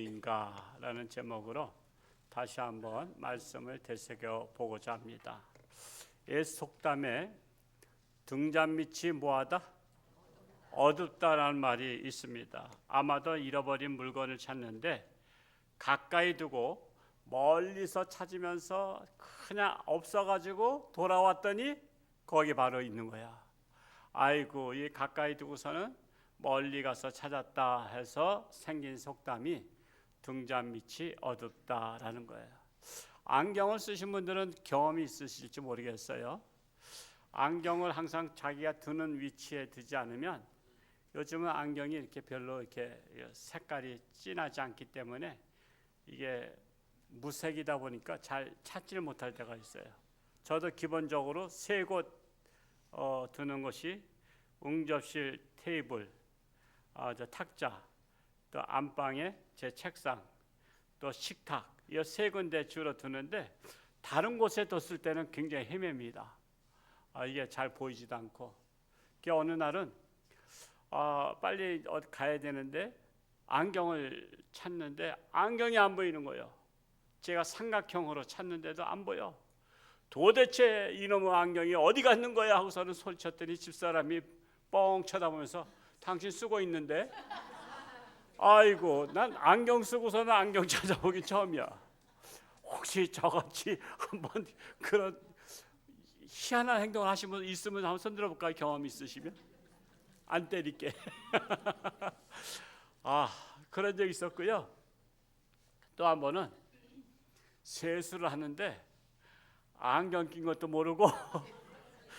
누구인가 라는 제목으로 다시 한번 말씀을 되새겨 보고자 합니다. 예수 속담에 등잔 밑이 뭐하다? 어둡다라는 말이 있습니다. 아마도 잃어버린 물건을 찾는데 가까이 두고 멀리서 찾으면서 그냥 없어가지고 돌아왔더니 거기 바로 있는 거야. 아이고, 이 가까이 두고서는 멀리 가서 찾았다 해서 생긴 속담이 등잔 밑이 어둡다라는 거예요. 안경을 쓰신 분들은 경험이 있으실지 모르겠어요. 안경을 항상 자기가 드는 위치에 두지 않으면, 요즘은 안경이 이렇게 별로 이렇게 색깔이 진하지 않기 때문에 이게 무색이다 보니까 잘 찾지를 못할 때가 있어요. 저도 기본적으로 세 곳 두는 것이 응접실 테이블, 저 탁자, 또 안방에 제 책상, 또 식탁, 이 세 군데 주로 두는데 다른 곳에 뒀을 때는 굉장히 헤맵니다. 이게 잘 보이지도 않고. 어느 날은 빨리 어디 가야 되는데 안경을 찾는데 안경이 안 보이는 거예요. 제가 삼각형으로 찾는데도 안 보여. 도대체 이놈의 안경이 어디 갔는 거야 하고서는 소리쳤더니 집사람이 뻥 쳐다보면서 당신 쓰고 있는데. 아이고, 난 안경 쓰고서는 안경 찾아보기 처음이야. 혹시 저같이 한번 그런 희한한 행동을 하신 분 있으면 한번 손 들어볼까요? 경험 있으시면. 안 때릴게. 그런 적 있었고요. 또 한 번은 세수를 하는데 안경 낀 것도 모르고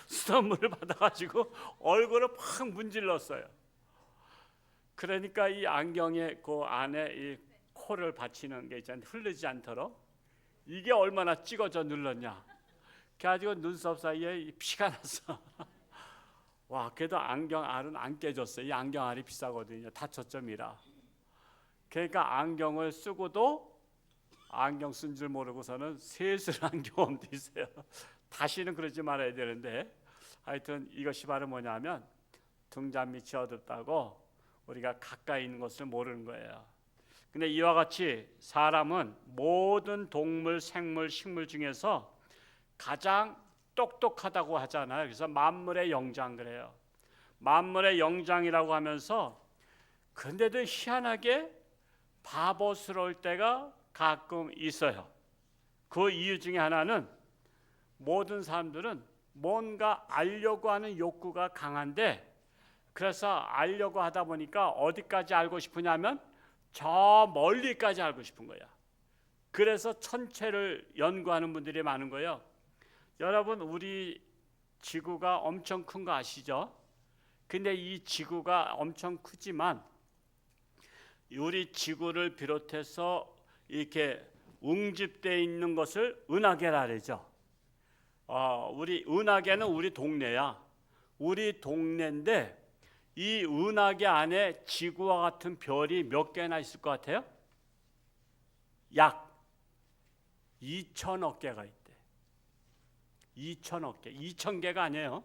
수돗물을 받아가지고 얼굴을 팍 문질렀어요. 그러니까 이 안경의 그 안에 이 코를 받치는 게 있잖아요. 흐르지 않도록. 이게 얼마나 찍어져 눌렀냐. 그래가지고 눈썹 사이에 피가 났어. 와, 그래도 안경 알은 안 깨졌어요. 이 안경 알이 비싸거든요. 다 저점이라. 그러니까 안경을 쓰고도 안경 쓴 줄 모르고서는 세수를 한 경험도 있어요. 다시는 그러지 말아야 되는데, 하여튼 이것이 바로 뭐냐면 등잔 밑이 어둡다고 우리가 가까이 있는 것을 모르는 거예요. 근데 이와 같이 사람은 모든 동물, 생물, 식물 중에서 가장 똑똑하다고 하잖아요. 그래서 만물의 영장 그래요. 만물의 영장이라고 하면서 그런데도 희한하게 바보스러울 때가 가끔 있어요. 그 이유 중에 하나는 모든 사람들은 뭔가 알려고 하는 욕구가 강한데, 그래서 알려고 하다 보니까 어디까지 알고 싶으냐면 저 멀리까지 알고 싶은 거야. 그래서 천체를 연구하는 분들이 많은 거예요. 여러분, 우리 지구가 엄청 큰 거 아시죠? 근데 이 지구가 엄청 크지만 우리 지구를 비롯해서 이렇게 웅집되어 있는 것을 은하계라 그러죠. 우리 은하계는 우리 동네야. 우리 동네인데 이 은하계 안에 지구와 같은 별이 몇 개나 있을 것 같아요? 약 2천억 개가 있대. 2천억 개. 2,000개가 아니에요.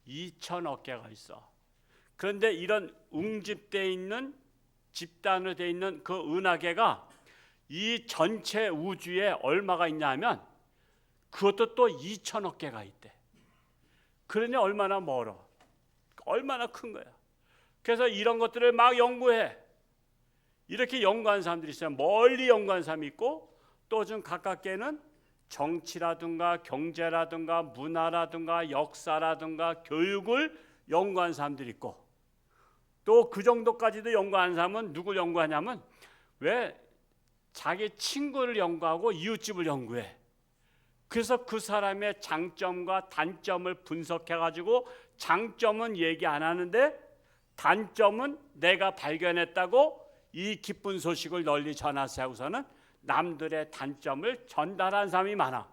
2천억 개가 있어. 그런데 이런 웅집되어 있는, 집단으로 되어 있는 그 은하계가 이 전체 우주에 얼마가 있냐 하면 그것도 또 2천억 개가 있대. 그러니 얼마나 멀어. 얼마나 큰 거야. 그래서 이런 것들을 막 연구해. 이렇게 연구한 사람들이 있어요. 멀리 연구한 사람이 있고, 또 좀 가깝게는 정치라든가 경제라든가 문화라든가 역사라든가 교육을 연구한 사람들이 있고, 또 그 정도까지도 연구하는 사람은 누굴 연구하냐면 왜 자기 친구를 연구하고 이웃집을 연구해. 그래서 그 사람의 장점과 단점을 분석해가지고 장점은 얘기 안 하는데 단점은 내가 발견했다고 이 기쁜 소식을 널리 전하세요 하고서는 남들의 단점을 전달한 사람이 많아.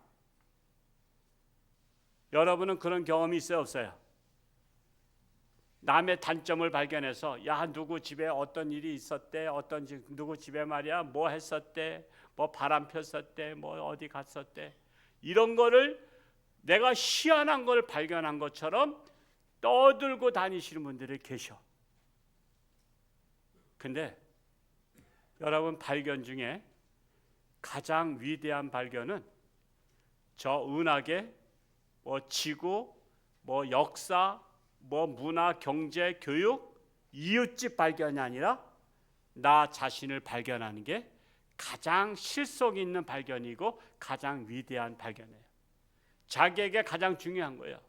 여러분은 그런 경험이 있어요, 없어요? 남의 단점을 발견해서 야, 누구 집에 어떤 일이 있었대, 누구 집에 말이야 뭐 했었대, 뭐 바람 폈었대, 뭐 어디 갔었대, 이런 거를 내가 희한한 걸 발견한 것처럼 떠들고 다니시는 분들이 계셔. 근데 여러분, 발견 중에 가장 위대한 발견은 저 은하계, 뭐 지구, 뭐 역사, 뭐 문화, 경제, 교육, 이웃집 발견이 아니라 나 자신을 발견하는 게 가장 실속 있는 발견이고 가장 위대한 발견이에요. 자기에게 가장 중요한 거예요.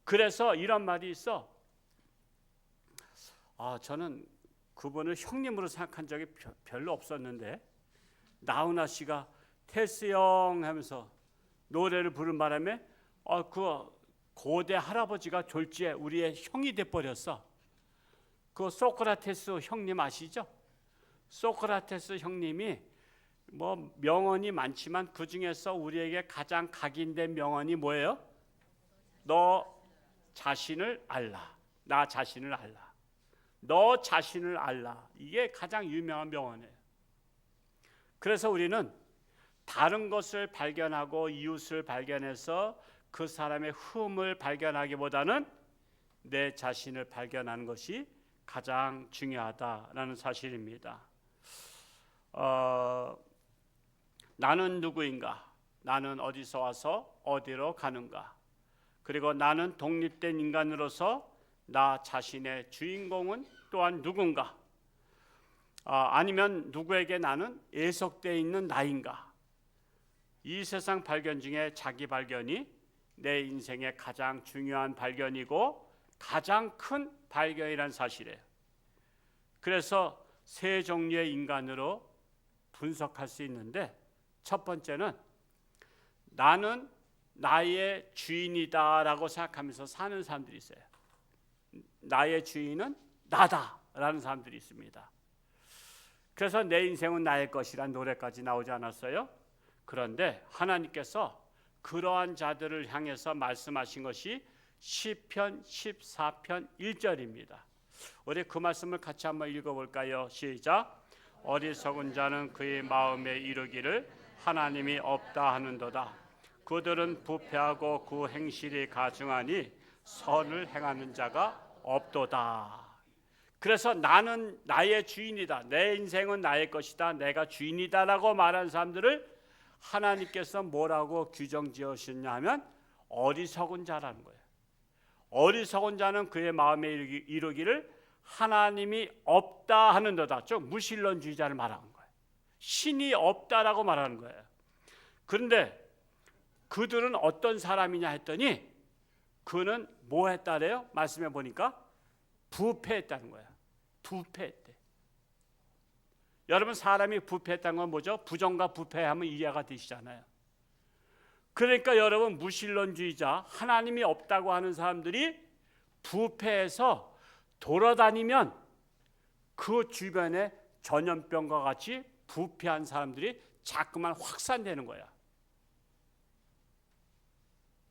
그래서 이런 말이 있어. 저는 그분을 형님으로 생각한 적이 별로 없었는데 나훈아 씨가 테스 형 하면서 노래를 부른 바람에 그 고대 할아버지가 졸지에 우리의 형이 돼버렸어. 그 소크라테스 형님 아시죠? 소크라테스 형님이 뭐 명언이 많지만 그 중에서 우리에게 가장 각인된 명언이 뭐예요? 너 자신을 알라. 나 자신을 알라. 너 자신을 알라. 이게 가장 유명한 명언이에요. 그래서 우리는 다른 것을 발견하고 이웃을 발견해서 그 사람의 흠을 발견하기보다는 내 자신을 발견하는 것이 가장 중요하다라는 사실입니다. 나는 누구인가? 나는 어디서 와서 어디로 가는가? 그리고 나는 독립된 인간으로서 나 자신의 주인공은 또한 누군가? 아니면 누구에게 나는 예속되어 있는 나인가? 이 세상 발견 중에 자기 발견이 내 인생의 가장 중요한 발견이고 가장 큰 발견이라는 사실이에요. 그래서 세 종류의 인간으로 분석할 수 있는데, 첫 번째는 나는 나의 주인이다라고 생각하면서 사는 사람들이 있어요. 나의 주인은 나다라는 사람들이 있습니다. 그래서 내 인생은 나의 것이란 노래까지 나오지 않았어요? 그런데 하나님께서 그러한 자들을 향해서 말씀하신 것이 시편 14편 1절입니다. 우리 그 말씀을 같이 한번 읽어볼까요? 시작. 어리석은 자는 그의 마음에 이르기를 하나님이 없다 하는도다. 그들은 부패하고 그 행실이 가증하니 선을 행하는 자가 없도다. 그래서 나는 나의 주인이다. 내 인생은 나의 것이다. 내가 주인이다라고 말하는 사람들을 하나님께서 뭐라고 규정 지으셨냐 하면 어리석은 자라는 거예요. 어리석은 자는 그의 마음에 이르기를 하나님이 없다 하는도다. 좀 무신론주의자를 말하는 거예요. 신이 없다라고 말하는 거예요. 그런데 그들은 어떤 사람이냐 했더니 그는 뭐 했다래요? 말씀해 보니까 부패했다는 거야. 부패했대. 여러분, 사람이 부패했다는 건 뭐죠? 부정과 부패하면 이해가 되시잖아요. 그러니까 여러분, 무신론주의자, 하나님이 없다고 하는 사람들이 부패해서 돌아다니면 그 주변에 전염병과 같이 부패한 사람들이 자꾸만 확산되는 거야.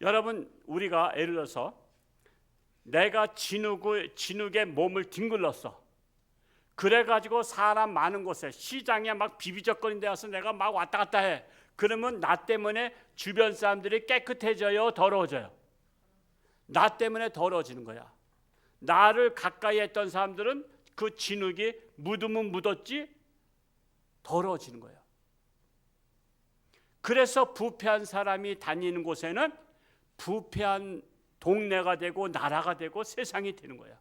여러분, 우리가 예를 들어서 내가 진흙에 몸을 뒹굴렀어. 그래가지고 사람 많은 곳에 시장에 막 비비적거리는 데 가서 내가 막 왔다 갔다 해. 그러면 나 때문에 주변 사람들이 깨끗해져요, 더러워져요? 나 때문에 더러워지는 거야. 나를 가까이 했던 사람들은 그 진흙이 묻으면 묻었지 더러워지는 거야. 그래서 부패한 사람이 다니는 곳에는 부패한 동네가 되고 나라가 되고 세상이 되는 거야.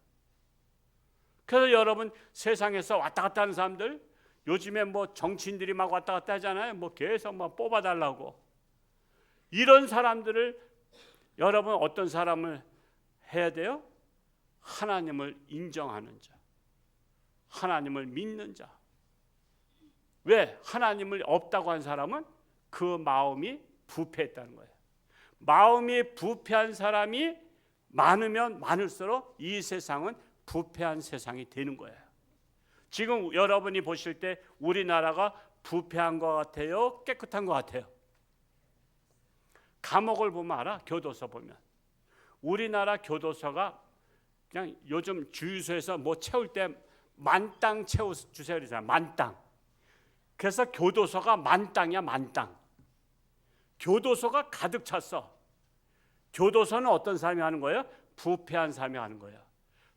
그래서 여러분, 세상에서 왔다 갔다 하는 사람들, 요즘에 뭐 정치인들이 막 왔다 갔다 하잖아요. 뭐 계속 막 뽑아달라고. 이런 사람들을 여러분 어떤 사람을 해야 돼요? 하나님을 인정하는 자, 하나님을 믿는 자. 왜? 하나님을 없다고 한 사람은 그 마음이 부패했다는 거예요. 마음이 부패한 사람이 많으면 많을수록 이 세상은 부패한 세상이 되는 거예요. 지금 여러분이 보실 때 우리나라가 부패한 것 같아요? 깨끗한 것 같아요? 감옥을 보면 알아? 교도소 보면. 우리나라 교도소가 그냥 요즘 주유소에서 뭐 채울 때 만땅 채워주세요 그러잖아요. 만땅. 그래서 교도소가 만땅이야, 만땅. 교도소가 가득 찼어. 교도소는 어떤 사람이 하는 거예요? 부패한 사람이 하는 거예요.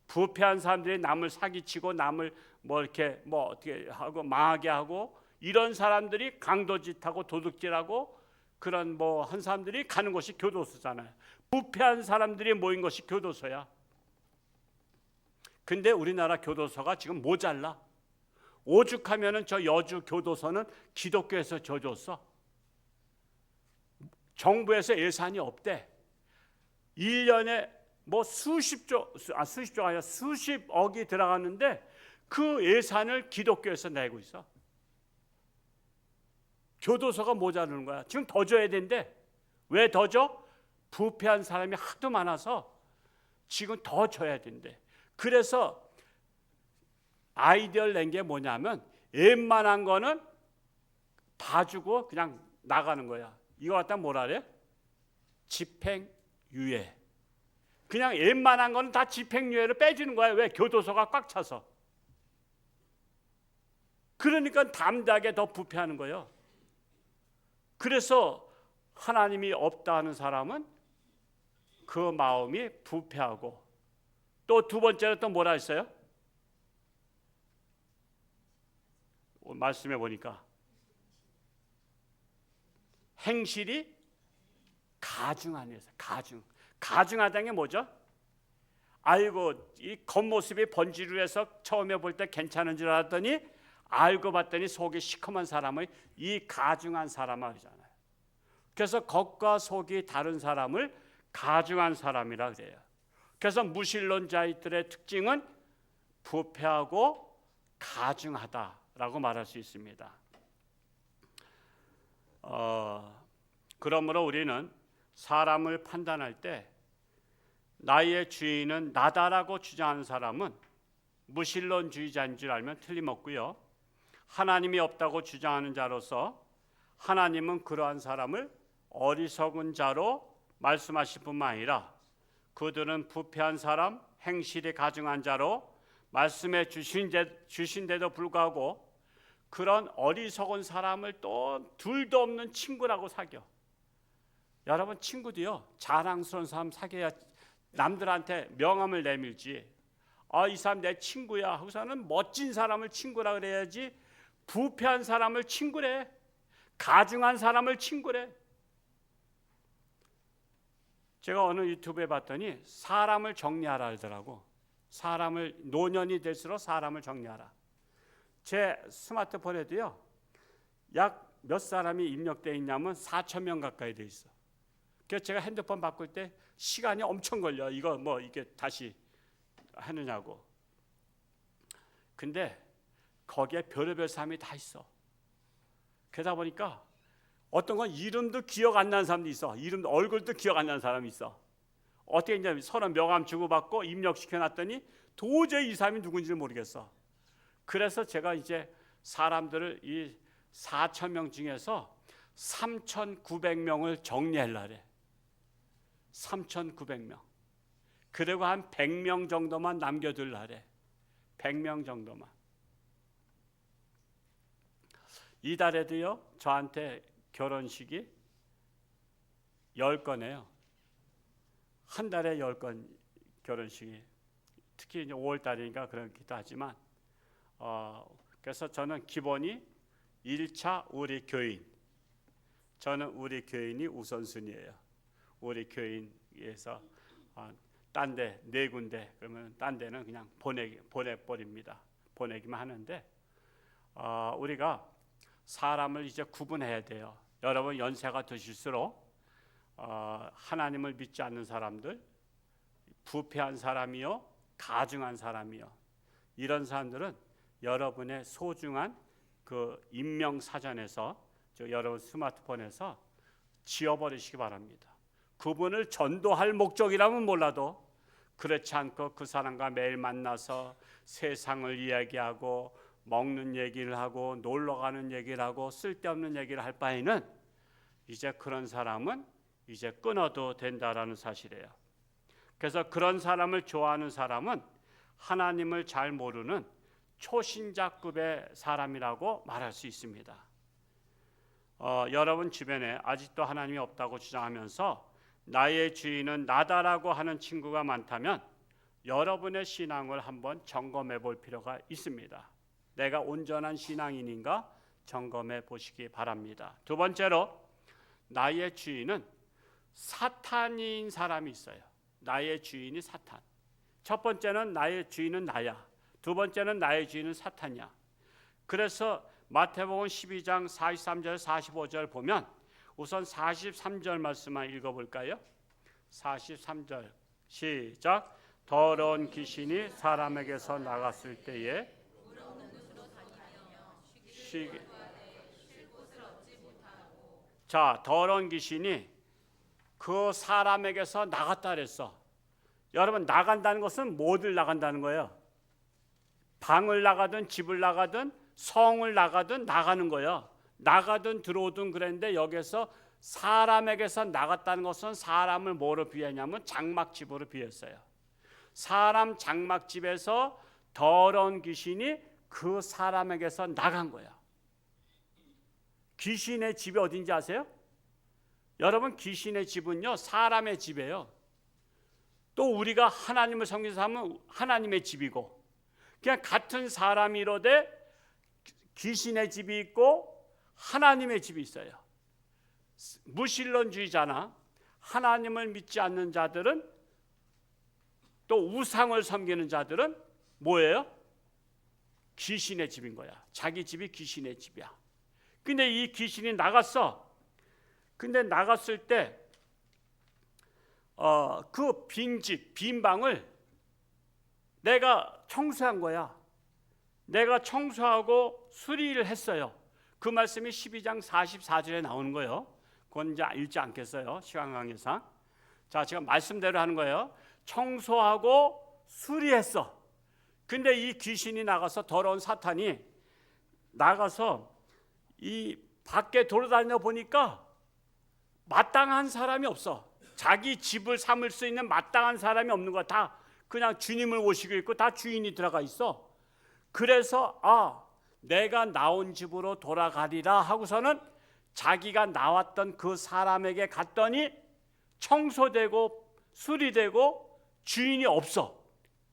부패한 사람들이 남을 사기치고 남을 뭐 이렇게 뭐 어떻게 하고 망하게 하고 이런 사람들이 강도짓하고 도둑질하고 그런 뭐 한 사람들이 가는 곳이 교도소잖아요. 부패한 사람들이 모인 것이 교도소야. 근데 우리나라 교도소가 지금 모자라. 오죽하면은 저 여주 교도소는 기독교에서 져줬어. 정부에서 예산이 없대. 1년에 뭐 수십조가 아니라 수십억이 들어갔는데 그 예산을 기독교에서 내고 있어. 교도소가 모자르는 거야. 지금 더 줘야 된대. 왜 더 줘? 부패한 사람이 하도 많아서 지금 더 줘야 된대. 그래서 아이디어를 낸 게 뭐냐면 웬만한 거는 봐주고 그냥 나가는 거야. 이거 갖다 뭐라 그래? 집행유예. 그냥 웬만한 거는 다 집행유예로 빼주는 거야. 왜? 교도소가 꽉 차서. 그러니까 담대하게 더 부패하는 거예요. 그래서 하나님이 없다 하는 사람은 그 마음이 부패하고, 또 두 번째로 또 뭐라 했어요? 말씀해 보니까 행실이 가증하니 해서 가증하다는 게 뭐죠? 아이고 이 겉모습이 번지르해서 처음에 볼 때 괜찮은 줄 알았더니 알고 봤더니 속이 시커먼 사람을 이 가증한 사람이라 그러잖아요. 그래서 겉과 속이 다른 사람을 가증한 사람이라 그래요. 그래서 무신론자들의 특징은 부패하고 가증하다라고 말할 수 있습니다. 그러므로 우리는 사람을 판단할 때 나의 주인은 나다라고 주장하는 사람은 무신론주의자인 줄 알면 틀림없고요. 하나님이 없다고 주장하는 자로서 하나님은 그러한 사람을 어리석은 자로 말씀하실 뿐만 아니라 그들은 부패한 사람, 행실이 가증한 자로 말씀해 주신데도 불구하고 그런 어리석은 사람을 또 둘도 없는 친구라고 사겨. 여러분 친구도요 자랑스러운 사람 사귀어야 남들한테 명함을 내밀지. 이 사람 내 친구야 하고서는 멋진 사람을 친구라 그래야지 부패한 사람을 친구래. 가증한 사람을 친구래. 제가 어느 유튜브에 봤더니 사람을 정리하라 하더라고. 사람을 노년이 될수록 사람을 정리하라. 제 스마트폰에도요 약 몇 사람이 입력되어 있냐면 4,000명 가까이 돼 있어. 그래서 제가 핸드폰 바꿀 때 시간이 엄청 걸려. 이거 뭐 이게 다시 하느냐고. 근데 거기에 별의별 사람이 다 있어. 그러다 보니까 어떤 건 이름도 기억 안 나는 사람도 있어. 이름 얼굴도 기억 안 나는 사람이 있어. 어떻게 했냐면 서로 명함 주고받고 입력시켜놨더니 도저히 이 사람이 누군지 모르겠어. 그래서 제가 이제 사람들을 이 4,000명 중에서 3,900명을 정리하려고 해. 3,900명. 그리고 한 100명 정도만 남겨두려고 해. 100명 정도만. 이달에도요 저한테 결혼식이 10건이에요. 한 달에 10건 결혼식이. 특히 이제 5월 달이니까 그렇기도 하지만 그래서 저는 기본이 1차 우리 교인. 저는 우리 교인이 우선순위예요. 우리 교인에서 딴 데 네 군데 그러면 딴 데는 그냥 보내버립니다. 보내기만 하는데 우리가 사람을 이제 구분해야 돼요. 여러분 연세가 드실수록 하나님을 믿지 않는 사람들, 부패한 사람이요, 가증한 사람이요, 이런 사람들은 여러분의 소중한 그 임명사전에서 여러분 스마트폰에서 지워버리시기 바랍니다. 그분을 전도할 목적이라면 몰라도 그렇지 않고 그 사람과 매일 만나서 세상을 이야기하고 먹는 얘기를 하고 놀러 가는 얘기를 하고 쓸데없는 얘기를 할 바에는 이제 그런 사람은 이제 끊어도 된다라는 사실이에요. 그래서 그런 사람을 좋아하는 사람은 하나님을 잘 모르는 초신자급의 사람이라고 말할 수 있습니다. 여러분 주변에 아직도 하나님이 없다고 주장하면서 나의 주인은 나다라고 하는 친구가 많다면 여러분의 신앙을 한번 점검해 볼 필요가 있습니다. 내가 온전한 신앙인인가 점검해 보시기 바랍니다. 두 번째로, 나의 주인은 사탄인 사람이 있어요. 나의 주인이 사탄. 첫 번째는 나의 주인은 나야. 두 번째는 나의 주인은 사탄이야. 그래서 마태복음 12장 43절 45절 보면 우선 43절 말씀만 읽어볼까요? 43절 시작. 더러운 귀신이 사람에게서 나갔을 때에 자, 더러운 귀신이 그 사람에게서 나갔다 그랬어. 여러분, 나간다는 것은 뭐들 나간다는 거예요? 방을 나가든 집을 나가든 성을 나가든 나가는 거예요. 나가든 들어오든 그랬는데 여기서 사람에게서 나갔다는 것은 사람을 뭐로 비유했냐면 장막집으로 비유했어요. 사람 장막집에서 더러운 귀신이 그 사람에게서 나간 거야. 귀신의 집이 어딘지 아세요? 여러분, 귀신의 집은요 사람의 집이에요. 또 우리가 하나님을 섬기는 사람은 하나님의 집이고, 그냥 같은 사람이로되 귀신의 집이 있고 하나님의 집이 있어요. 무신론주의자나 하나님을 믿지 않는 자들은, 또 우상을 섬기는 자들은 뭐예요? 귀신의 집인 거야. 자기 집이 귀신의 집이야. 근데 이 귀신이 나갔어. 근데 나갔을 때 그 빈집, 빈 방을 내가 청소한 거야. 내가 청소하고 수리를 했어요. 그 말씀이 12장 44절에 나오는 거예요. 그건 이제 읽지 않겠어요, 시간 관계상. 자, 제가 말씀대로 하는 거예요. 청소하고 수리했어. 근데 이 귀신이 나가서, 더러운 사탄이 나가서 이 밖에 돌아다녀 보니까 마땅한 사람이 없어. 자기 집을 삼을 수 있는 마땅한 사람이 없는 거야. 다 그냥 주님을 모시고 있고 다 주인이 들어가 있어. 그래서 내가 나온 집으로 돌아가리라 하고서는 자기가 나왔던 그 사람에게 갔더니 청소되고 수리되고 주인이 없어.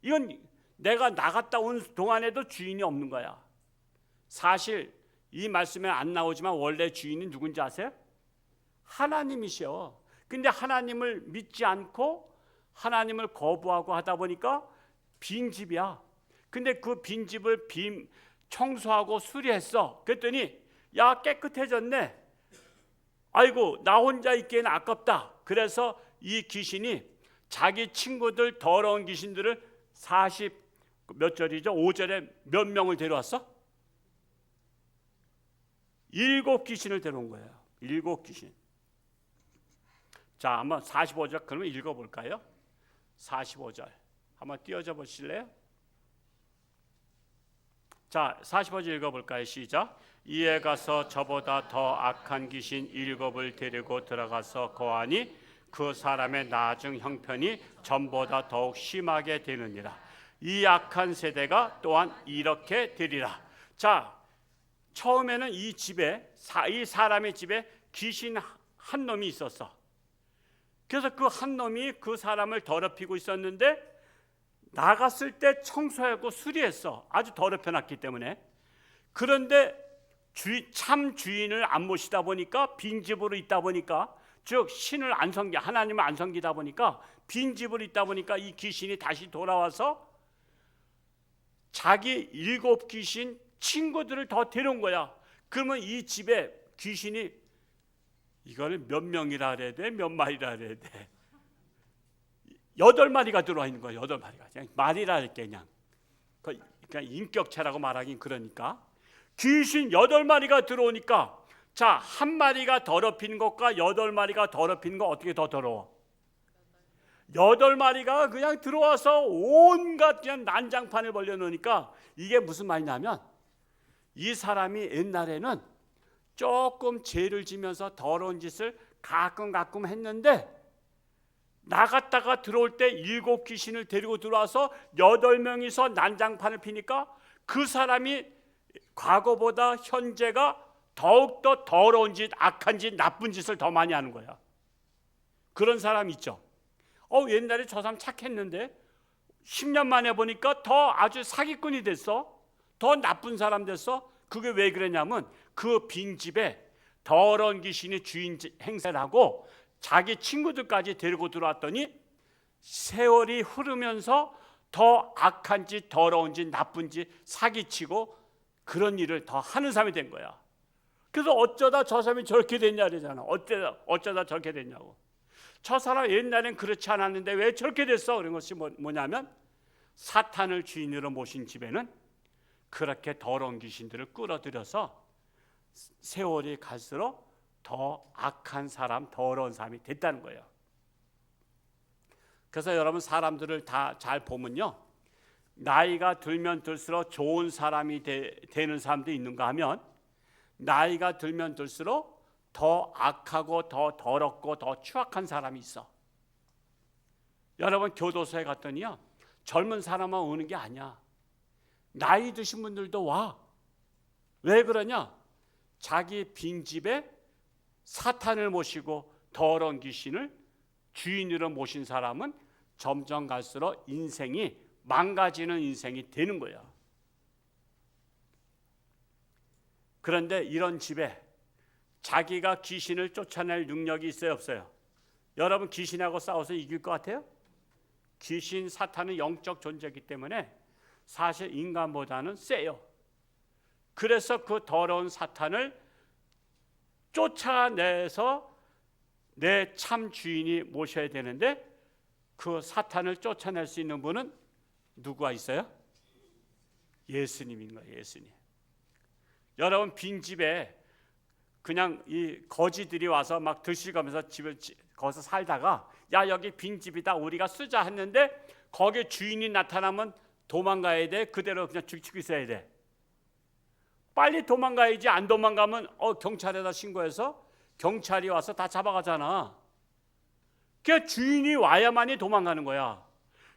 이건 내가 나갔다 온 동안에도 주인이 없는 거야. 사실 이 말씀에 안 나오지만 원래 주인이 누군지 아세요? 하나님이셔. 근데 하나님을 믿지 않고 하나님을 거부하고 하다 보니까 빈집이야. 근데 그 빈집을 청소하고 수리했어. 그랬더니 야, 깨끗해졌네. 아이고, 나 혼자 있기에는 아깝다. 그래서 이 귀신이 자기 친구들, 더러운 귀신들을 40몇 절이죠? 5절에 몇 명을 데려왔어? 7 귀신을 데려온 거예요. 7 귀신. 자, 한번 45절 그러면 읽어볼까요? 45절 한번 띄워줘 보실래요? 자, 45절 읽어볼까요? 시작. 이에 가서 저보다 더 악한 귀신 7을 데리고 들어가서 거하니 그 사람의 나중 형편이 전보다 더욱 심하게 되느니라. 이 악한 세대가 또한 이렇게 되리라. 자, 처음에는 이 집에, 이 사람의 집에 귀신 한 놈이 있었어. 그래서 그 한 놈이 그 사람을 더럽히고 있었는데 나갔을 때 청소하고 수리했어. 아주 더럽혀놨기 때문에. 그런데 참 주인을 안 모시다 보니까, 빈집으로 있다 보니까, 즉 신을 안 섬기, 하나님을 안 섬기다 보니까, 빈집으로 있다 보니까 이 귀신이 다시 돌아와서 자기 7 귀신 친구들을 더 데려온 거야. 그러면 이 집에 귀신이, 이거를 몇 명이라 그래야 돼? 몇 마리라 그래야 돼? 8마리가 들어와 있는 거야. 8마리가. 그냥 말이라 할게, 그냥. 그냥 인격체라고 말하긴 그러니까. 귀신 8마리가 들어오니까, 자, 한 마리가 더럽힌 것과 8마리가 더럽힌 거 어떻게 더 더러워? 8마리가 그냥 들어와서 온갖 그냥 난장판을 벌려놓으니까, 이게 무슨 말이냐면, 이 사람이 옛날에는 조금 죄를 지면서 더러운 짓을 가끔 했는데, 나갔다가 들어올 때 7 귀신을 데리고 들어와서 8명이서 난장판을 피니까 그 사람이 과거보다 현재가 더욱더 더러운 짓, 악한 짓, 나쁜 짓을 더 많이 하는 거야. 그런 사람 있죠. 옛날에 저 사람 착했는데 10년 만에 보니까 더 아주 사기꾼이 됐어. 더 나쁜 사람 됐어. 그게 왜 그랬냐면 그 빈집에 더러운 귀신이 주인 행세를 하고 자기 친구들까지 데리고 들어왔더니 세월이 흐르면서 더 악한 짓, 더러운 짓, 나쁜 짓, 사기치고 그런 일을 더 하는 사람이 된 거야. 그래서 어쩌다 저 사람이 저렇게 됐냐 그러잖아. 어쩌다 저렇게 됐냐고. 저 사람 옛날엔 그렇지 않았는데 왜 저렇게 됐어? 그런 것이 뭐냐면 사탄을 주인으로 모신 집에는 그렇게 더러운 귀신들을 끌어들여서 세월이 갈수록 더 악한 사람, 더러운 사람이 됐다는 거예요. 그래서 여러분 사람들을 다 잘 보면요, 나이가 들면 들수록 좋은 사람이 되는 사람도 있는가 하면 나이가 들면 들수록 더 악하고 더 더럽고 더 추악한 사람이 있어. 여러분 교도소에 갔더니요, 젊은 사람만 오는 게 아니야. 나이 드신 분들도 와. 왜 그러냐? 자기 빈집에 사탄을 모시고 더러운 귀신을 주인으로 모신 사람은 점점 갈수록 인생이 망가지는 인생이 되는 거야. 그런데 이런 집에 자기가 귀신을 쫓아낼 능력이 있어요, 없어요? 여러분 귀신하고 싸워서 이길 것 같아요? 귀신, 사탄은 영적 존재이기 때문에 사실 인간보다는 세요. 그래서 그 더러운 사탄을 쫓아내서 내 참 주인이 모셔야 되는데 그 사탄을 쫓아낼 수 있는 분은 누구가 있어요? 예수님인 거예요. 예수님. 여러분 빈집에 그냥 이 거지들이 와서 막 드시가면서 집을 거기서 살다가 야 여기 빈집이다 우리가 쓰자 했는데 거기에 주인이 나타나면 도망가야 돼? 그대로 그냥 죽치고 있어야 돼? 빨리 도망가야지. 안 도망가면 경찰에다 신고해서 경찰이 와서 다 잡아가잖아. 그러니까 주인이 와야만이 도망가는 거야.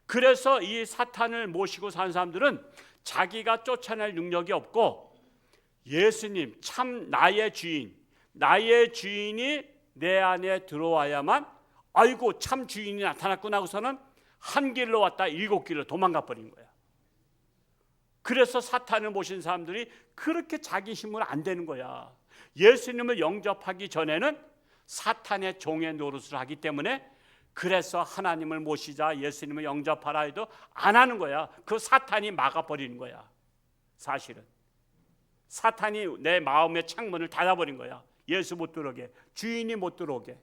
그래서 이 사탄을 모시고 사는 사람들은 자기가 쫓아낼 능력이 없고 예수님 참 나의 주인이 내 안에 들어와야만 아이고 참 주인이 나타났구나 하고서는 한 길로 왔다 7길로 도망가 버린 거야. 그래서 사탄을 모신 사람들이 그렇게 자기 힘으로 안 되는 거야. 예수님을 영접하기 전에는 사탄의 종의 노릇을 하기 때문에 그래서 하나님을 모시자 예수님을 영접하라 해도 안 하는 거야. 그 사탄이 막아버리는 거야. 사실은 사탄이 내 마음의 창문을 닫아버린 거야. 예수 못 들어오게, 주인이 못 들어오게.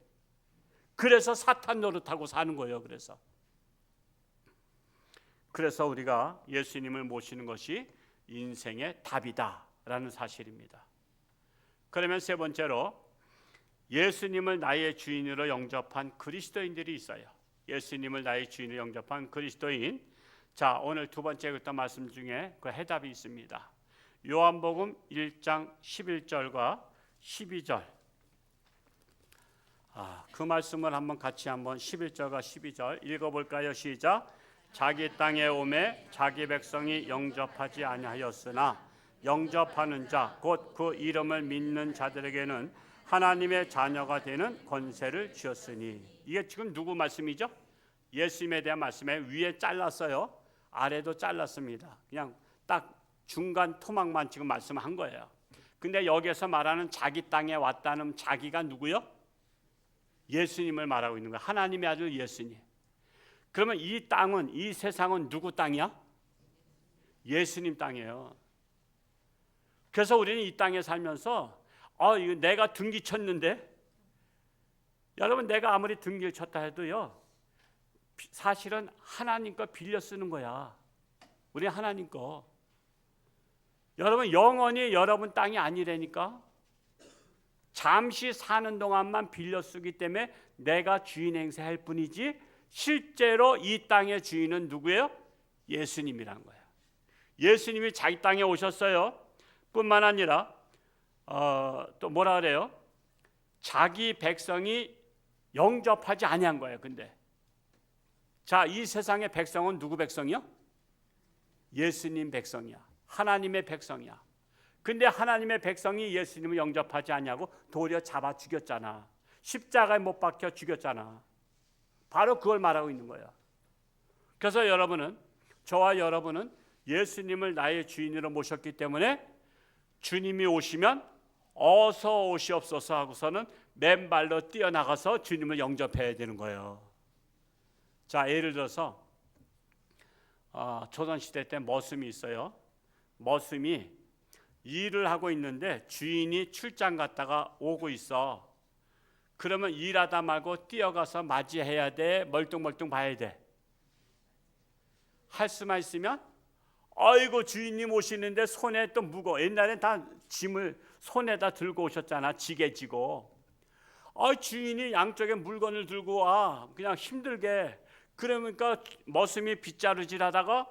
그래서 사탄 노릇하고 사는 거예요. 그래서 우리가 예수님을 모시는 것이 인생의 답이다라는 사실입니다. 그러면 세 번째로 예수님을 나의 주인으로 영접한 그리스도인들이 있어요. 예수님을 나의 주인으로 영접한 그리스도인. 자, 오늘 두 번째부터 말씀 중에 그 해답이 있습니다. 요한복음 1장 11절과 12절. 그 말씀을 같이 11절과 12절 읽어볼까요? 시작. 자기 땅에 오매 자기 백성이 영접하지 아니하였으나 영접하는 자 곧 그 이름을 믿는 자들에게는 하나님의 자녀가 되는 권세를 주었으니. 이게 지금 누구 말씀이죠? 예수님에 대한 말씀에 위에 잘랐어요. 아래도 잘랐습니다. 그냥 딱 중간 토막만 지금 말씀한 거예요. 근데 여기에서 말하는 자기 땅에 왔다는 자기가 누구요? 예수님을 말하고 있는 거예요. 하나님의 아들 예수님. 그러면 이 땅은, 이 세상은 누구 땅이야? 예수님 땅이에요. 그래서 우리는 이 땅에 살면서 이거 내가 등기 쳤는데, 여러분 내가 아무리 등기를 쳤다 해도요 사실은 하나님 거 빌려 쓰는 거야. 우리 하나님 거. 여러분 영원히 여러분 땅이 아니라니까. 잠시 사는 동안만 빌려 쓰기 때문에 내가 주인 행세할 뿐이지 실제로 이 땅의 주인은 누구예요? 예수님이란 거예요. 예수님이 자기 땅에 오셨어요. 뿐만 아니라 또 뭐라 그래요? 자기 백성이 영접하지 아니한 거예요. 근데 자, 이 세상의 백성은 누구 백성이요? 예수님 백성이야. 하나님의 백성이야. 근데 하나님의 백성이 예수님을 영접하지 아니하고 도리어 잡아 죽였잖아. 십자가에 못 박혀 죽였잖아. 바로 그걸 말하고 있는 거예요. 그래서 저와 여러분은 예수님을 나의 주인으로 모셨기 때문에 주님이 오시면 어서 오시옵소서 하고서는 맨발로 뛰어나가서 주님을 영접해야 되는 거예요. 자, 예를 들어서 조선시대 때 머슴이 있어요. 머슴이 일을 하고 있는데 주인이 출장 갔다가 오고 있어. 그러면 일하다 말고 뛰어가서 맞이해야 돼? 멀뚱멀뚱 봐야 돼? 할 수만 있으면 아이고 주인님 오시는데 손에 또 무거워. 옛날엔 다 짐을 손에다 들고 오셨잖아. 지게 지고. 주인이 양쪽에 물건을 들고 와. 그냥 힘들게. 그러니까 머슴이 빗자루질 하다가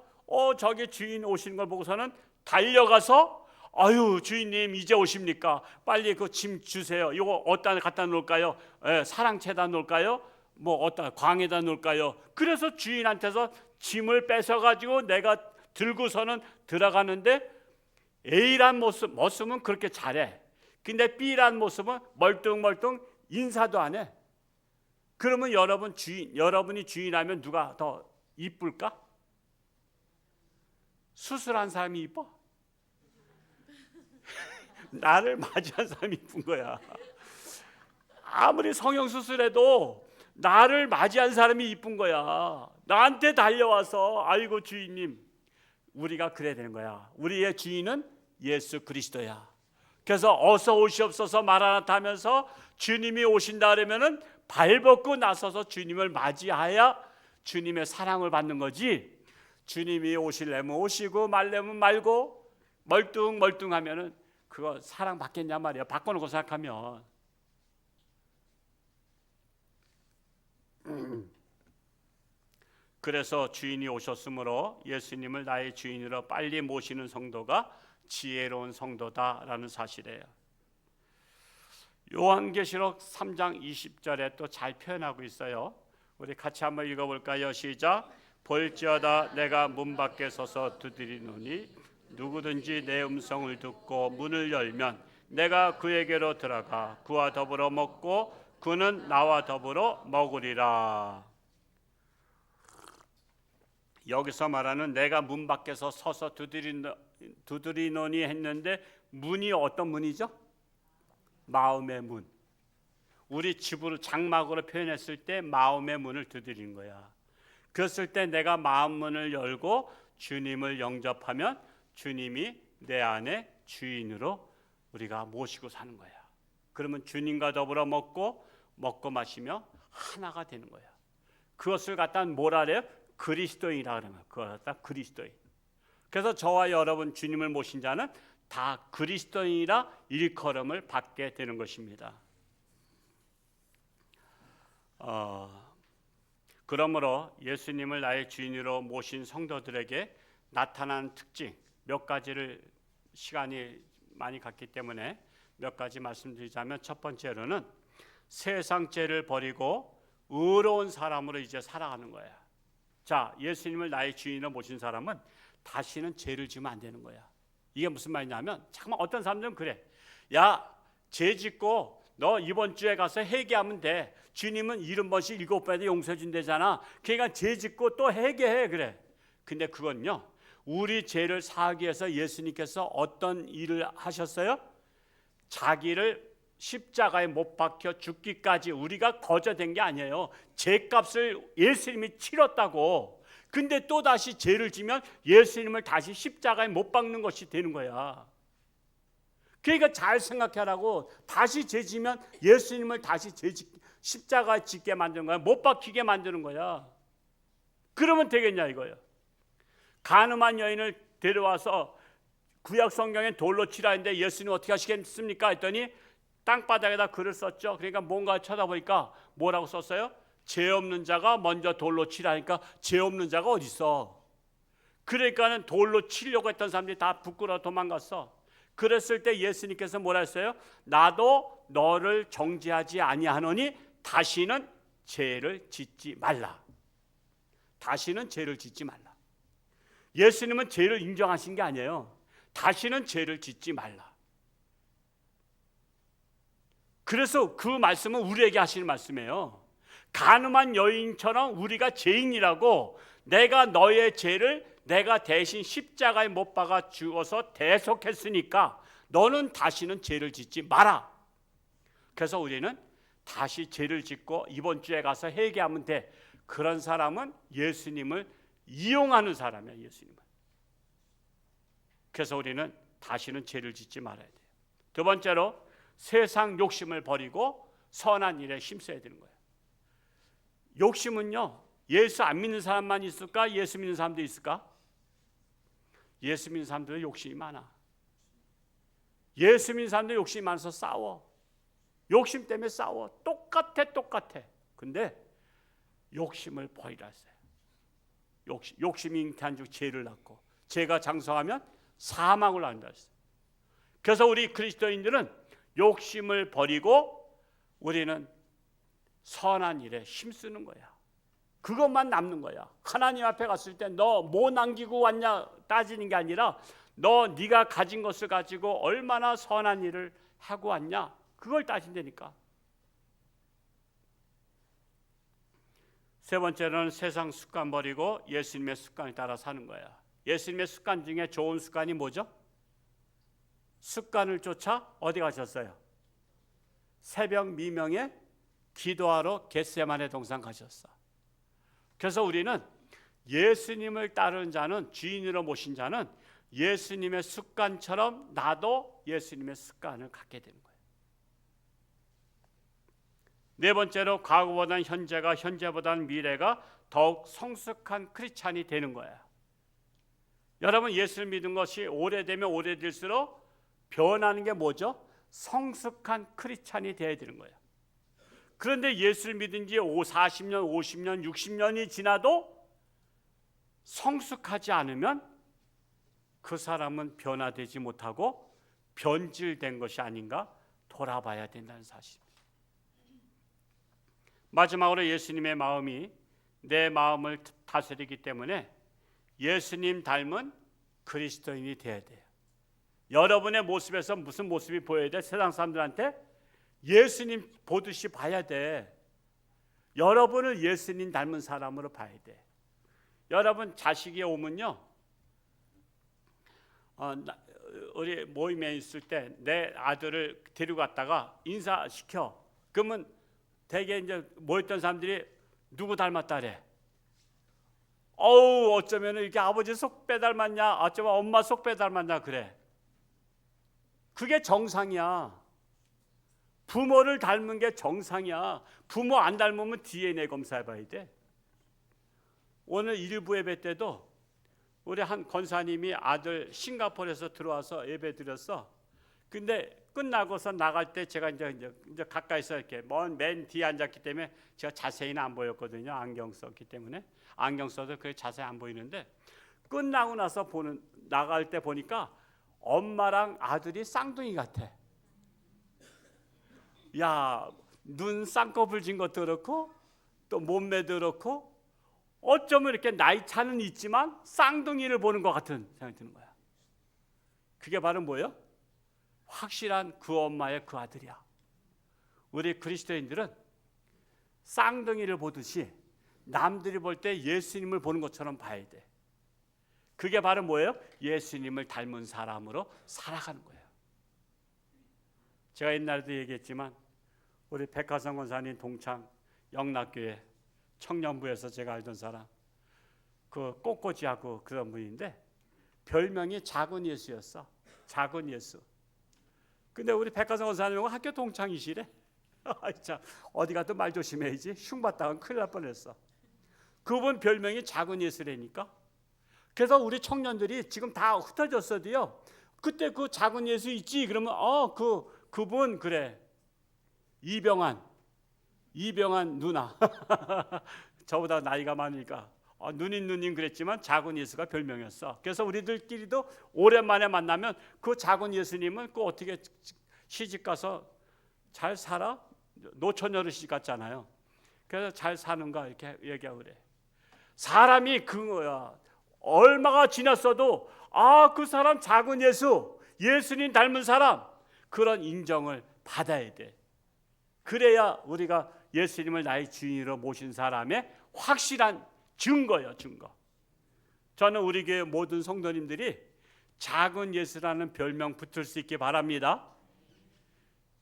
저기 주인 오시는 걸 보고서는 달려가서 아유 주인님 이제 오십니까? 빨리 그 짐 주세요. 이거 어디다 갖다 놓을까요? 사랑채에다 놓을까요? 뭐 어디다 광에다 놓을까요? 그래서 주인한테서 짐을 뺏어가지고 내가 들고서는 들어가는데 A란 모습은 그렇게 잘해. 근데 B란 모습은 멀뚱멀뚱 인사도 안 해. 그러면 여러분이 주인하면 누가 더 이쁠까? 수술한 사람이 이뻐? 나를 맞이한 사람이 이쁜 거야. 아무리 성형수술해도 나를 맞이한 사람이 이쁜 거야. 나한테 달려와서 아이고 주인님. 우리가 그래야 되는 거야. 우리의 주인은 예수 그리스도야. 그래서 어서 오시옵소서 마라나타 하면서 주님이 오신다 그러면은 발벗고 나서서 주님을 맞이하여 주님의 사랑을 받는 거지. 주님이 오시려면 오시고 말려면 말고 멀뚱멀뚱하면은 그거 사랑 받겠냐 말이야. 바꿔놓고 생각하면. 그래서 주인이 오셨으므로 예수님을 나의 주인으로 빨리 모시는 성도가 지혜로운 성도다라는 사실이에요. 요한계시록 3장 20절에 또 잘 표현하고 있어요. 우리 같이 한번 읽어볼까요? 시작. 볼지어다 내가 문 밖에 서서 두드리노니 누구든지 내 음성을 듣고 문을 열면 내가 그에게로 들어가 그와 더불어 먹고 그는 나와 더불어 먹으리라. 여기서 말하는 내가 문 밖에서 서서 두드리노니 했는데 문이 어떤 문이죠? 마음의 문. 우리 집으로 장막으로 표현했을 때 마음의 문을 두드리는 거야. 그랬을 때 내가 마음 문을 열고 주님을 영접하면 주님이 내 안에 주인으로 우리가 모시고 사는 거야. 그러면 주님과 더불어 먹고 마시며 하나가 되는 거야. 그것을 갖다 뭐라 그래요? 그리스도인이라 그러면 그걸 갖다 그리스도인. 그래서 저와 여러분 주님을 모신 자는 다 그리스도인이라 일컬음을 받게 되는 것입니다. 그러므로 예수님을 나의 주인으로 모신 성도들에게 나타난 특징 몇 가지를 시간이 많이 갔기 때문에 몇 가지 말씀드리자면 첫 번째로는 세상 죄를 버리고 의로운 사람으로 이제 살아가는 거야. 자, 예수님을 나의 주인으로 모신 사람은 다시는 죄를 지으면 안 되는 거야. 이게 무슨 말이냐면 잠깐만 어떤 사람들은 그래. 야, 죄 짓고 너 이번 주에 가서 회개하면 돼. 주님은 70번씩 7번에도 용서해 준대잖아. 그러니까 죄 짓고 또 회개해 그래. 근데 그건요. 우리 죄를 사하기 위해서 예수님께서 어떤 일을 하셨어요? 자기를 십자가에 못 박혀 죽기까지 우리가 거저된 게 아니에요. 죄값을 예수님이 치렀다고. 근데 또 다시 죄를 지면 예수님을 다시 십자가에 못 박는 것이 되는 거야. 그러니까 잘 생각하라고. 다시 죄 지면 예수님을 다시 십자가에 짓게 만드는 거야. 못 박히게 만드는 거야. 그러면 되겠냐 이거예요. 간음한 여인을 데려와서 구약 성경에 돌로 치라 했는데 예수님 어떻게 하시겠습니까? 했더니 땅바닥에다 글을 썼죠. 그러니까 뭔가 쳐다보니까 뭐라고 썼어요? 죄 없는 자가 먼저 돌로 치라니까 죄 없는 자가 어디 있어? 그러니까는 돌로 치려고 했던 사람들이 다 부끄러워 도망갔어. 그랬을 때 예수님께서 뭐라 했어요? 나도 너를 정죄하지 아니하노니 다시는 죄를 짓지 말라. 다시는 죄를 짓지 말라. 예수님은 죄를 인정하신 게 아니에요. 다시는 죄를 짓지 말라. 그래서 그 말씀은 우리에게 하시는 말씀이에요. 간음한 여인처럼 우리가 죄인이라고 내가 너의 죄를 내가 대신 십자가에 못 박아 죽어서 대속했으니까 너는 다시는 죄를 짓지 마라. 그래서 우리는 다시 죄를 짓고 이번 주에 가서 회개하면 돼. 그런 사람은 예수님을 이용하는 사람이야, 예수님을. 그래서 우리는 다시는 죄를 짓지 말아야 돼요. 두 번째로 세상 욕심을 버리고 선한 일에 힘써야 되는 거예요. 욕심은요, 예수 안 믿는 사람만 있을까? 예수 믿는 사람도 있을까? 예수 믿는 사람들은 욕심이 많아. 예수 믿는 사람들 욕심이 많아서 싸워. 욕심 때문에 싸워. 똑같아. 근데 욕심을 버리라 했어요. 욕심이 잉태한 즉 죄를 낳고 죄가 장성하면 사망을 낳는다 했어요. 그래서 우리 그리스도인들은 욕심을 버리고 우리는 선한 일에 힘쓰는 거야. 그것만 남는 거야. 하나님 앞에 갔을 때 너 뭐 남기고 왔냐 따지는 게 아니라 네가 가진 것을 가지고 얼마나 선한 일을 하고 왔냐, 그걸 따진다니까. 세 번째로는 세상 습관 버리고 예수님의 습관을 따라 사는 거야. 예수님의 습관 중에 좋은 습관이 뭐죠? 습관을 쫓아 어디 가셨어요? 새벽 미명에 기도하러 겟세마네 동산 가셨어. 그래서 우리는 예수님을 따르는 자는, 주인으로 모신 자는 예수님의 습관처럼 나도 예수님의 습관을 갖게 되는 거예요. 네 번째로 과거보다는 현재가, 현재보다는 미래가 더욱 성숙한 크리스찬이 되는 거예요. 여러분, 예수를 믿은 것이 오래되면 오래될수록 변하는 게 뭐죠? 성숙한 크리스찬이 되어야 되는 거예요. 그런데 예수를 믿은 지 40년, 50년, 60년이 지나도 성숙하지 않으면 그 사람은 변화되지 못하고 변질된 것이 아닌가 돌아봐야 된다는 사실입니다. 마지막으로 예수님의 마음이 내 마음을 다스리기 때문에 예수님 닮은 그리스도인이 되어야 돼요. 여러분의 모습에서 무슨 모습이 보여야 돼? 세상 사람들한테 예수님 보듯이 봐야 돼. 여러분을 예수님 닮은 사람으로 봐야 돼. 여러분 자식이 오면요, 우리 모임에 있을 때 내 아들을 데리고 갔다가 인사시켜. 그러면 대개 이제 모였던 사람들이 누구 닮았다래. 어쩌면 이렇게 아버지 속 빼닮았냐, 어쩌면 엄마 속 빼닮았냐 그래. 그게 정상이야. 부모를 닮은 게 정상이야. 부모 안 닮으면 DNA 검사해봐야 돼. 오늘 일부 예배 때도 우리 한 권사님이 아들 싱가포르에서 들어와서 예배 드렸어. 근데 끝나고서 나갈 때 제가 이제 가까이서 이렇게 맨 뒤에 앉았기 때문에 제가 자세히는 안 보였거든요. 안경 썼기 때문에. 안경 써도 그게 자세히 안 보이는데 끝나고 나서 나갈 때 보니까 엄마랑 아들이 쌍둥이 같아. 야, 눈 쌍꺼풀 진 것도 그렇고 또 몸매도 그렇고 어쩌면 이렇게 나이 차는 있지만 쌍둥이를 보는 것 같은 생각이 드는 거야. 그게 바로 뭐예요? 확실한 그 엄마의 그 아들이야. 우리 그리스도인들은 쌍둥이를 보듯이 남들이 볼 때 예수님을 보는 것처럼 봐야 돼. 그게 바로 뭐예요? 예수님을 닮은 사람으로 살아가는 거예요. 제가 옛날에도 얘기했지만 우리 백화성 권사님 동창 영락교회 청년부에서 제가 알던 사람, 그 꽃꽂이하고 그런 분인데 별명이 작은 예수였어. 작은 예수. 근데 우리 백화성 권사님하고 학교 동창이시래. 참, 어디 가도 말 조심해야지. 흉봤다간 큰일 날 뻔했어. 그분 별명이 작은 예수라니까. 그래서 우리 청년들이 지금 다 흩어졌어도요, 그때 그 작은 예수 있지? 그러면 그분 그래. 이병환 누나. 저보다 나이가 많으니까 누님 그랬지만 작은 예수가 별명이었어. 그래서 우리들끼리도 오랜만에 만나면 그 작은 예수님은 그 어떻게 시집 가서 잘 살아? 노처녀로 시집 갔잖아요. 그래서 잘 사는가 이렇게 얘기하고 그래. 사람이 그거야. 얼마가 지났어도 그 사람 작은 예수, 예수님 닮은 사람, 그런 인정을 받아야 돼. 그래야 우리가 예수님을 나의 주인으로 모신 사람의 확실한 증거예요, 증거. 저는 우리 교회 모든 성도님들이 작은 예수라는 별명 붙을 수 있게 바랍니다.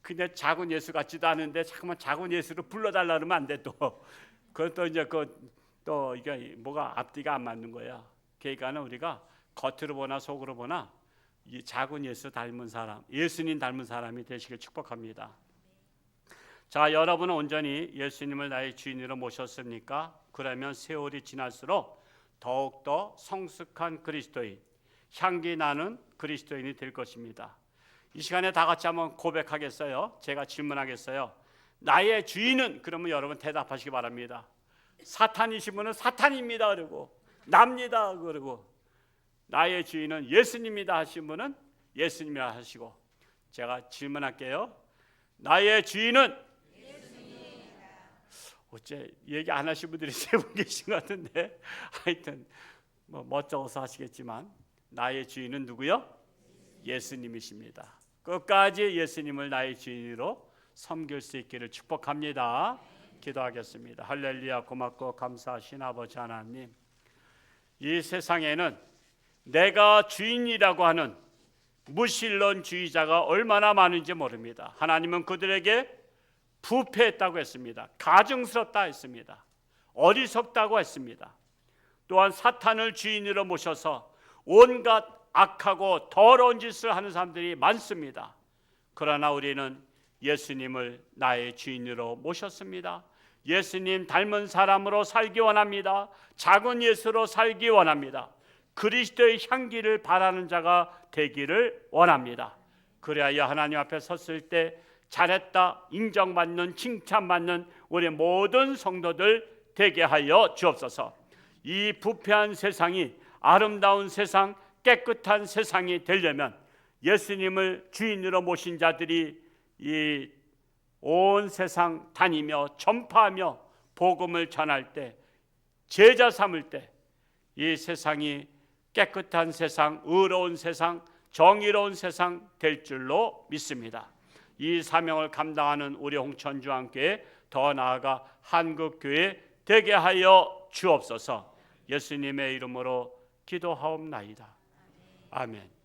근데 작은 예수 같지도 않은데 잠깐만 작은 예수로 불러달라 그러면 안 돼. 또 그것도 이제 또 이게 뭐가 앞뒤가 안 맞는 거야. 그러니까는 우리가 겉으로 보나 속으로 보나 이 작은 예수 닮은 사람, 예수님 닮은 사람이 되시길 축복합니다. 자, 여러분은 온전히 예수님을 나의 주인으로 모셨습니까? 그러면 세월이 지날수록 더욱더 성숙한 그리스도인, 향기 나는 그리스도인이 될 것입니다. 이 시간에 다 같이 한번 고백하겠어요? 제가 질문하겠어요. 나의 주인은? 그러면 여러분 대답하시기 바랍니다. 사탄이신 분은 사탄입니다 그러고, 납니다 그러고, 나의 주인은 예수님이다 하신 분은 예수님이라 하시고, 제가 질문할게요. 나의 주인은? 어째 얘기 안 하신 분들이 세 분 계신 것 같은데, 하여튼 뭐 멋쩍어서 하시겠지만 나의 주인은 누구요? 예수님이십니다. 끝까지 예수님을 나의 주인으로 섬길 수 있기를 축복합니다. 기도하겠습니다. 할렐루야. 고맙고 감사하신 아버지 하나님, 이 세상에는 내가 주인이라고 하는 무신론주의자가 얼마나 많은지 모릅니다. 하나님은 그들에게 부패했다고 했습니다. 가증스럽다 했습니다. 어리석다고 했습니다. 또한 사탄을 주인으로 모셔서 온갖 악하고 더러운 짓을 하는 사람들이 많습니다. 그러나 우리는 예수님을 나의 주인으로 모셨습니다. 예수님 닮은 사람으로 살기 원합니다. 작은 예수로 살기 원합니다. 그리스도의 향기를 바라는 자가 되기를 원합니다. 그래야 하나님 앞에 섰을 때 잘했다 인정받는, 칭찬받는 우리 모든 성도들 되게 하여 주옵소서. 이 부패한 세상이 아름다운 세상, 깨끗한 세상이 되려면 예수님을 주인으로 모신 자들이 이 온 세상 다니며 전파하며 복음을 전할 때, 제자 삼을 때 이 세상이 깨끗한 세상, 의로운 세상, 정의로운 세상 될 줄로 믿습니다. 이 사명을 감당하는 우리 홍천주안교회, 더 나아가 한국교회 되게 하여 주옵소서. 예수님의 이름으로 기도하옵나이다. 아멘.